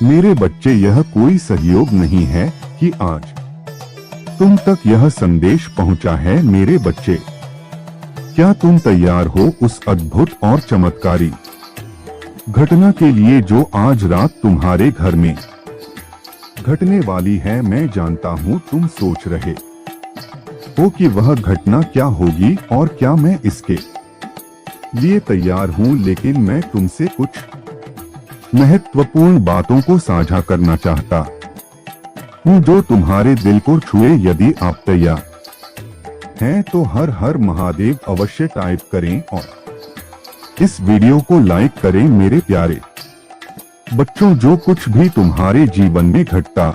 मेरे बच्चे, यह कोई सहयोग नहीं है कि आज तुम तक यह संदेश पहुंचा है। मेरे बच्चे, क्या तुम तैयार हो उस अद्भुत और चमत्कारी घटना के लिए जो आज रात तुम्हारे घर में घटने वाली है? मैं जानता हूँ तुम सोच रहे हो कि वह घटना क्या होगी और क्या मैं इसके लिए तैयार हूँ, लेकिन मैं तुमसे कुछ महत्वपूर्ण बातों को साझा करना चाहता हूँ जो तुम्हारे दिल को छुए। यदि आप तैयार हैं तो हर हर महादेव अवश्य टाइप करें और इस वीडियो को लाइक करें। मेरे प्यारे बच्चों, जो कुछ भी तुम्हारे जीवन में घटता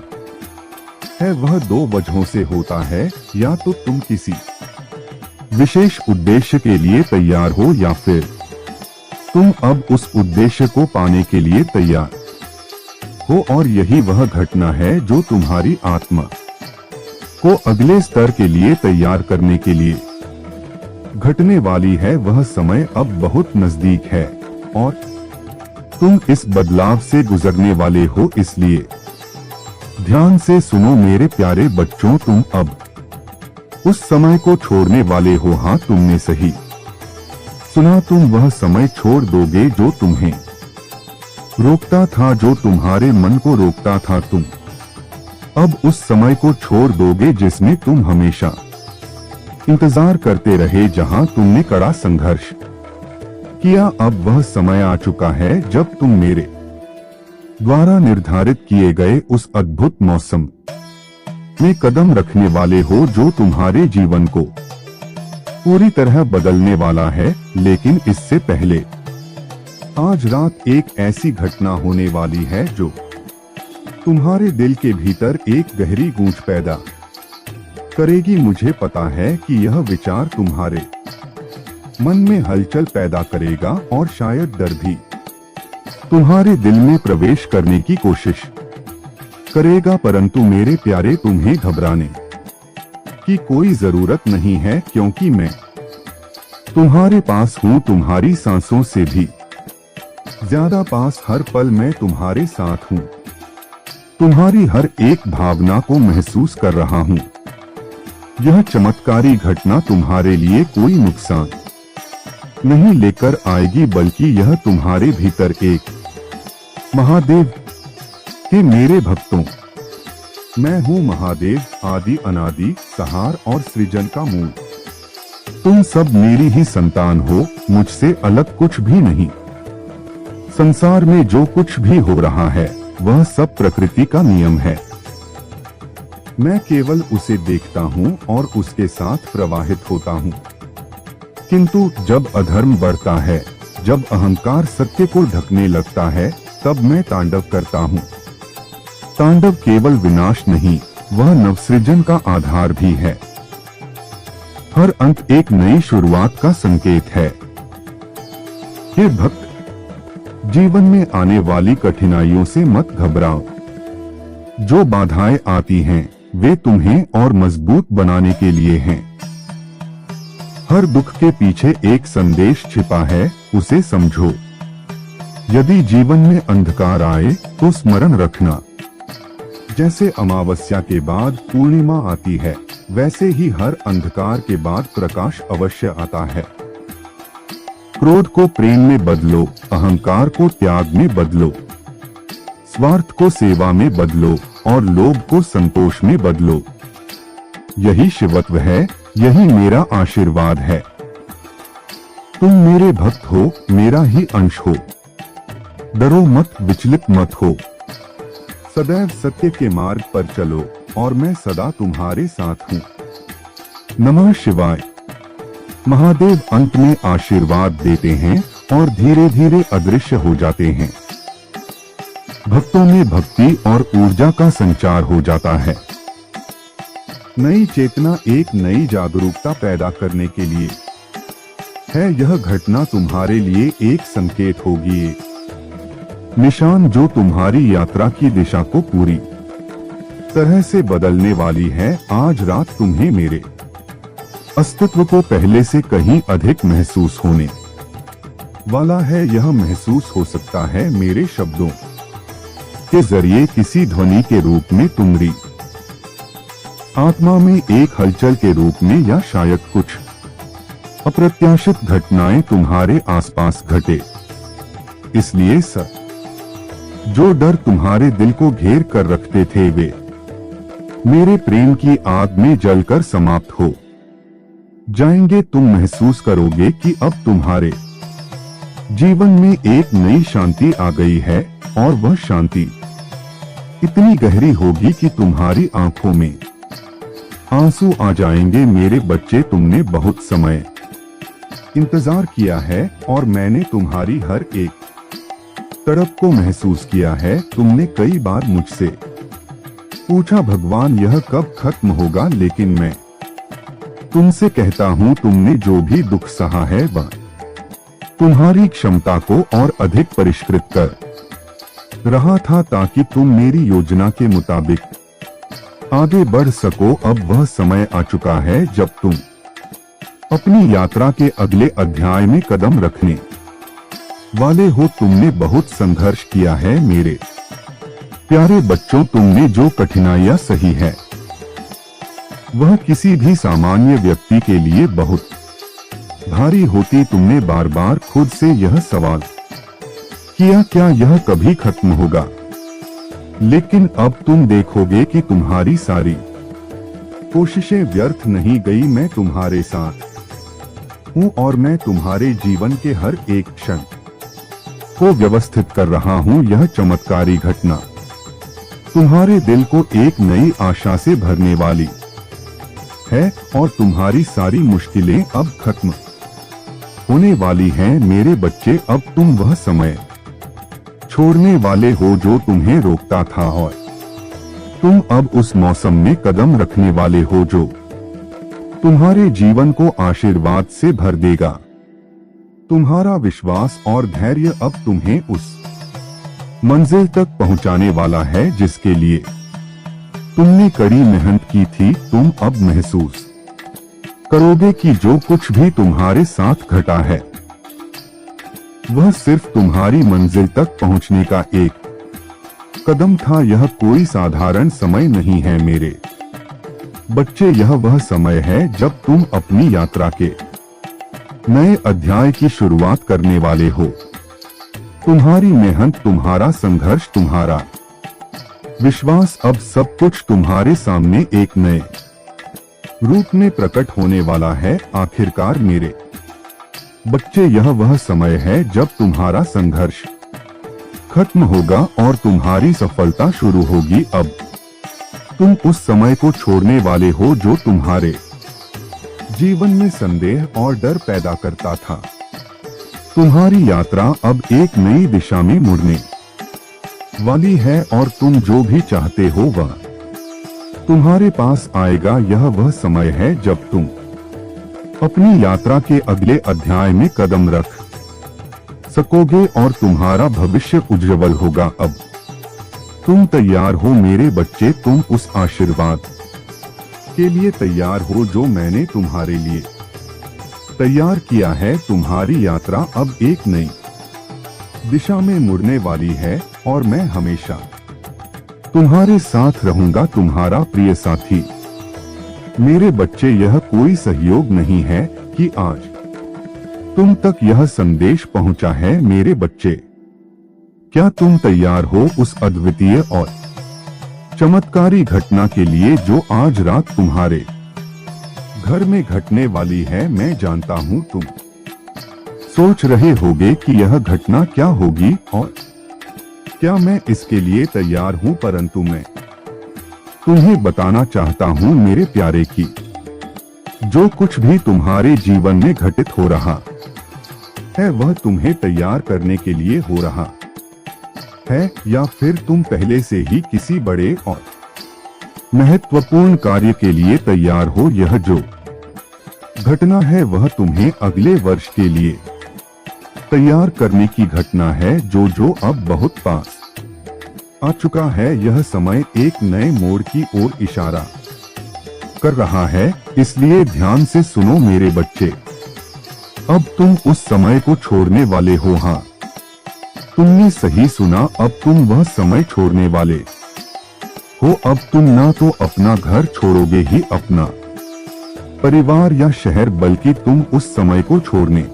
है वह दो वजहों से होता है। या तो तुम किसी विशेष उद्देश्य के लिए तैयार हो या फिर तुम अब उस उद्देश्य को पाने के लिए तैयार हो, और यही वह घटना है जो तुम्हारी आत्मा को अगले स्तर के लिए तैयार करने के लिए घटने वाली है। वह समय अब बहुत नजदीक है और तुम इस बदलाव से गुजरने वाले हो, इसलिए ध्यान से सुनो मेरे प्यारे बच्चों। तुम अब उस समय को छोड़ने वाले हो। हाँ, तुमने सही सुना, तुम वह समय छोड़ दोगे जो तुम्हें रोकता था, जो तुम्हारे मन को रोकता था। तुम अब उस समय को छोड़ दोगे जिसमें तुम हमेशा इंतजार करते रहे, जहां तुमने कड़ा संघर्ष किया। अब वह समय आ चुका है जब तुम मेरे द्वारा निर्धारित किए गए उस अद्भुत मौसम में कदम रखने वाले हो जो तुम्हारे जीवन को पूरी तरह बदलने वाला है। लेकिन इससे पहले आज रात एक ऐसी घटना होने वाली है जो तुम्हारे दिल के भीतर एक गहरी गूंज पैदा करेगी। मुझे पता है कि यह विचार तुम्हारे मन में हलचल पैदा करेगा और शायद डर भी तुम्हारे दिल में प्रवेश करने की कोशिश करेगा, परंतु मेरे प्यारे, तुम्हें घबराने की कोई जरूरत नहीं है, क्योंकि मैं तुम्हारे पास हूँ। तुम्हारी सांसों से भी ज्यादा पास, हर पल मैं तुम्हारे साथ हूँ। तुम्हारी हर एक भावना को महसूस कर रहा हूँ। यह चमत्कारी घटना तुम्हारे लिए कोई नुकसान नहीं लेकर आएगी, बल्कि यह तुम्हारे भीतर एक महादेव के मेरे भक्तों, मैं हूँ महादेव, आदि अनादि, सहार और सृजन का मूल। तुम सब मेरी ही संतान हो, मुझसे अलग कुछ भी नहीं। संसार में जो कुछ भी हो रहा है वह सब प्रकृति का नियम है। मैं केवल उसे देखता हूँ और उसके साथ प्रवाहित होता हूँ। किंतु जब अधर्म बढ़ता है, जब अहंकार सत्य को ढकने लगता है, तब मैं तांडव करता हूँ। तांडव केवल विनाश नहीं, वह नवसृजन का आधार भी है। हर अंत एक नई शुरुआत का संकेत है। हे भक्त, जीवन में आने वाली कठिनाइयों से मत घबराओ। जो बाधाएं आती हैं, वे तुम्हें और मजबूत बनाने के लिए हैं। हर दुख के पीछे एक संदेश छिपा है, उसे समझो। यदि जीवन में अंधकार आए तो स्मरण रखना, जैसे अमावस्या के बाद पूर्णिमा आती है, वैसे ही हर अंधकार के बाद प्रकाश अवश्य आता है। क्रोध को प्रेम में बदलो, अहंकार को त्याग में बदलो, स्वार्थ को सेवा में बदलो और लोभ को संतोष में बदलो। यही शिवत्व है, यही मेरा आशीर्वाद है। तुम मेरे भक्त हो, मेरा ही अंश हो। डरो मत, विचलित मत हो। सदैव सत्य के मार्ग पर चलो और मैं सदा तुम्हारे साथ हूँ। नमः शिवाय। महादेव अंत में आशीर्वाद देते हैं और धीरे धीरे अदृश्य हो जाते हैं। भक्तों में भक्ति और ऊर्जा का संचार हो जाता है। नई चेतना, एक नई जागरूकता पैदा करने के लिए है। यह घटना तुम्हारे लिए एक संकेत होगी, एक निशान जो तुम्हारी यात्रा की दिशा को पूरी तरह से बदलने वाली है। आज रात तुम्हें मेरे अस्तित्व को पहले से कहीं अधिक महसूस होने वाला है। यह महसूस हो सकता है मेरे शब्दों के जरिए किसी ध्वनि के रूप में तुम्हारी आत्मा में एक हलचल के रूप में, या शायद कुछ अप्रत्याशित घटनाएं तुम्हारे आसपास घटे। इसलिए जो डर तुम्हारे दिल को घेर कर रखते थे वे मेरे प्रेम की आग में जलकर समाप्त हो जाएंगे। तुम महसूस करोगे कि अब तुम्हारे जीवन में एक नई शांति आ गई है, और वह शांति इतनी गहरी होगी कि तुम्हारी आंखों में आंसू आ जाएंगे। मेरे बच्चे, तुमने बहुत समय इंतजार किया है और मैंने तुम्हारी हर एक तड़प को महसूस किया है। तुमने कई बार मुझसे पूछा, भगवान यह कब खत्म होगा, लेकिन मैं तुमसे कहता हूँ तुमने जो भी दुख सहा है वह तुम्हारी क्षमता को और अधिक परिष्कृत कर रहा था, ताकि तुम मेरी योजना के मुताबिक आगे बढ़ सको। अब वह समय आ चुका है जब तुम अपनी यात्रा के अगले अध्याय में कदम रखने वाले हो। तुमने बहुत संघर्ष किया है मेरे प्यारे बच्चों। तुमने जो कठिनाइयां सही है वह किसी भी सामान्य व्यक्ति के लिए बहुत भारी होती। तुमने बार बार खुद से यह सवाल किया, क्या यह कभी खत्म होगा? लेकिन अब तुम देखोगे कि तुम्हारी सारी कोशिशें व्यर्थ नहीं गई। मैं तुम्हारे साथ हूँ और मैं तुम्हारे जीवन के हर एक क्षण को व्यवस्थित कर रहा हूँ। यह चमत्कारी घटना तुम्हारे दिल को एक नई आशा से भरने वाली है, और तुम्हारी सारी मुश्किलें अब खत्म होने वाली हैं। मेरे बच्चे, अब तुम वह समय छोड़ने वाले हो जो तुम्हें रोकता था, और तुम अब उस मौसम में कदम रखने वाले हो जो तुम्हारे जीवन को आशीर्वाद से भर देगा। तुम्हारा विश्वास और धैर्य अब तुम्हें उस मंजिल तक पहुंचाने वाला है जिसके लिए तुमने कड़ी मेहनत की थी। तुम अब महसूस करोगे कि जो कुछ भी तुम्हारे साथ घटा है वह सिर्फ तुम्हारी मंजिल तक पहुंचने का एक कदम था। यह कोई साधारण समय नहीं है मेरे बच्चे, यह वह समय है जब तुम अपनी यात्रा के नए अध्याय की शुरुआत करने वाले हो। तुम्हारी मेहनत, तुम्हारा संघर्ष, तुम्हारा विश्वास, अब सब कुछ तुम्हारे सामने एक नए रूप में प्रकट होने वाला है। आखिरकार मेरे बच्चे, यह वह समय है जब तुम्हारा संघर्ष खत्म होगा और तुम्हारी सफलता शुरू होगी। अब तुम उस समय को छोड़ने वाले हो जो तुम्हारे जीवन में संदेह और डर पैदा करता था। तुम्हारी यात्रा अब एक नई दिशा में मुड़ने वाली है, और तुम जो भी चाहते हो वह तुम्हारे पास आएगा। यह वह समय है जब तुम अपनी यात्रा के अगले अध्याय में कदम रख सकोगे और तुम्हारा भविष्य उज्जवल होगा। अब तुम तैयार हो मेरे बच्चे, तुम उस आशीर्वाद के लिए तैयार हो जो मैंने तुम्हारे लिए तैयार किया है। तुम्हारी यात्रा अब एक नई दिशा में मुड़ने वाली है, और मैं हमेशा तुम्हारे साथ रहूंगा, तुम्हारा प्रिय साथी। मेरे बच्चे, यह कोई सहयोग नहीं है कि आज तुम तक यह संदेश पहुंचा है। मेरे बच्चे, क्या तुम तैयार हो उस अद्वितीय और चमत्कारी घटना के लिए जो आज रात तुम्हारे घर में घटने वाली है? मैं जानता हूं तुम सोच रहे होगे कि यह घटना क्या होगी और क्या मैं इसके लिए तैयार हूं, परंतु मैं तुम्हें बताना चाहता हूं मेरे प्यारे की जो कुछ भी तुम्हारे जीवन में घटित हो रहा है वह तुम्हें तैयार करने के लिए हो रहा है, या फिर तुम पहले से ही किसी बड़े और महत्वपूर्ण कार्य के लिए तैयार हो। यह जो घटना है वह तुम्हें अगले वर्ष के लिए तैयार करने की घटना है जो अब बहुत पास आ चुका है। यह समय एक नए मोड़ की ओर इशारा कर रहा है, इसलिए ध्यान से सुनो मेरे बच्चे। अब तुम उस समय को छोड़ने वाले हो। हाँ, तुमने सही सुना, अब तुम वह समय छोड़ने वाले हो। अब तुम ना तो अपना घर छोड़ोगे ही अपना परिवार या शहर, बल्कि तुम उस समय को छोड़ने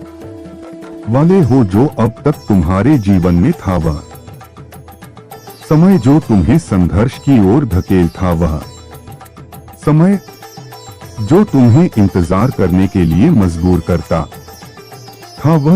वाले हो जो अब तक तुम्हारे जीवन में था। वह समय जो तुम्हें संघर्ष की ओर धकेल था, वह समय जो तुम्हें इंतजार करने के लिए मजबूर करता था, वह